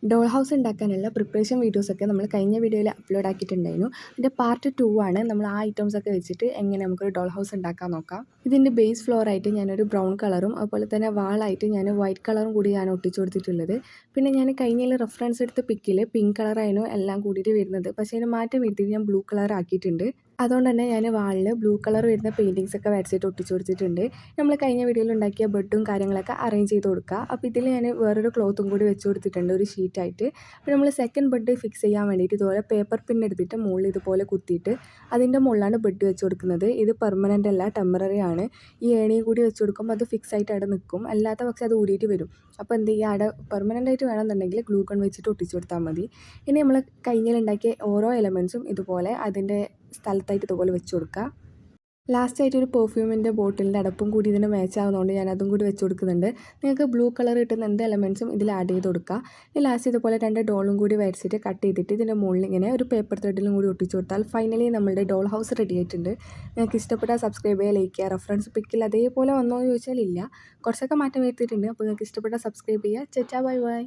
Doll house ഉണ്ടാക്കാനുള്ള preparation വീഡിയോസൊക്കെ നമ്മൾ കഴിഞ്ഞ വീഡിയോയിൽ അപ്ലോഡ് ആക്കിയിട്ടുണ്ടായിരുന്നു. അതിൻ്റെ പാർട്ട് 2 ആണ്. നമ്മൾ ആ ഐറ്റംസൊക്കെ വെച്ചിട്ട് എങ്ങനെ നമുക്കൊരു ഡോൾ ഹൗസ് ഉണ്ടാക്കാൻ നോക്കാം. ഇതിൻ്റെ ബേസ് ഫ്ലോറായിട്ട് ഞാനൊരു ബ്രൗൺ കളറും അതുപോലെ തന്നെ വാളായിട്ട് ഞാൻ വൈറ്റ് കളറും കൂടി ഞാൻ ഒട്ടിച്ചു കൊടുത്തിട്ടുള്ളത്. പിന്നെ ഞാൻ കഴിഞ്ഞതിൽ റെഫറൻസ് എടുത്ത പിക്കിൽ പിങ്ക് കളറായിരുന്നു എല്ലാം കൂടിയിട്ട് വരുന്നത്. പക്ഷേ അതിന് മാറ്റം വരുത്തിയിട്ട് ഞാൻ ബ്ലൂ കളർ ആക്കിയിട്ടുണ്ട്. അതുകൊണ്ട് തന്നെ ഞാൻ വാളിൽ ബ്ലൂ കളർ വരുന്ന പെയിൻറ്റിങ്സൊക്കെ വരച്ചിട്ട് ഒട്ടിച്ചു കൊടുത്തിട്ടുണ്ട്. നമ്മൾ കഴിഞ്ഞ വീഡിയോയിൽ ഉണ്ടാക്കിയ ബെഡും കാര്യങ്ങളൊക്കെ അറേഞ്ച് ചെയ്ത് കൊടുക്കുക. അപ്പോൾ ഇതിൽ ഞാൻ വേറൊരു ക്ലോത്തും കൂടി വെച്ച് കൊടുത്തിട്ടുണ്ട് ഒരു ഷീറ്റായിട്ട്. അപ്പോൾ നമ്മൾ സെക്കൻഡ് ബെഡ് ഫിക്സ് ചെയ്യാൻ വേണ്ടിയിട്ട് ഇതുപോലെ പേപ്പർ പിൻ എടുത്തിട്ട് മുകളിൽ ഇതുപോലെ കുത്തിയിട്ട് അതിൻ്റെ മുകളിലാണ് ബെഡ് വെച്ച് കൊടുക്കുന്നത്. ഇത് പെർമനൻ്റ് അല്ല, ടെമ്പററി ആണ്. ഈ ഏണിയും കൂടി വെച്ച് കൊടുക്കുമ്പോൾ അത് ഫിക്സ് ആയിട്ട് അവിടെ നിൽക്കും. അല്ലാത്ത പക്ഷേ അത് ഊരിയിട്ട് വരും. അപ്പോൾ എന്ത് ചെയ്യുക, അവിടെ പെർമനൻ്റ് ആയിട്ട് വേണമെന്നുണ്ടെങ്കിൽ ഗ്ലൂ ഗൺ വെച്ചിട്ട് ഒട്ടിച്ചു കൊടുത്താൽ മതി. ഇനി നമ്മൾ കഴിഞ്ഞിലുണ്ടാക്കിയ ഓരോ എലമെൻറ്റ്സും ഇതുപോലെ അതിൻ്റെ സ്ഥലത്തായിട്ട് ഇതുപോലെ വെച്ച് കൊടുക്കുക. ലാസ്റ്റായിട്ട് ഒരു പെർഫ്യൂമിൻ്റെ ബോട്ടിലിൻ്റെ അടപ്പും കൂടി ഇതിന് മാച്ച് ആവുന്നതുകൊണ്ട് ഞാൻ അതും കൂടി വെച്ച് കൊടുക്കുന്നുണ്ട്. നിങ്ങൾക്ക് ബ്ലൂ കളർ കിട്ടുന്ന എന്ത് എലമെൻറ്റ്സും ഇതിൽ ആഡ് ചെയ്ത് കൊടുക്കുക. ഇനി ലാസ്റ്റ് ഇതുപോലെ 2 ഡോളും കൂടി വരച്ചിട്ട് കട്ട് ചെയ്തിട്ട് ഇതിൻ്റെ മുകളിൽ ഇങ്ങനെ ഒരു പേപ്പർ ത്രെഡിലും കൂടി ഒട്ടിച്ച് കൊടുത്താൽ ഫൈനലി നമ്മുടെ ഡോൾ ഹൗസ് റെഡി ആയിട്ടുണ്ട്. നിങ്ങൾക്ക് ഇഷ്ടപ്പെട്ടാൽ സബ്സ്ക്രൈബ് ചെയ്യുക, ലൈക്ക് ചെയ്യുക. റെഫറൻസ് പിക്കിൽ അതേപോലെ വന്നോ എന്ന് ചോദിച്ചാൽ ഇല്ല, കുറച്ചൊക്കെ മാറ്റം വരുത്തിയിട്ടുണ്ട്. അപ്പോൾ നിങ്ങൾക്ക് ഇഷ്ടപ്പെട്ടാൽ സബ്സ്ക്രൈബ് ചെയ്യുക. Bye bye.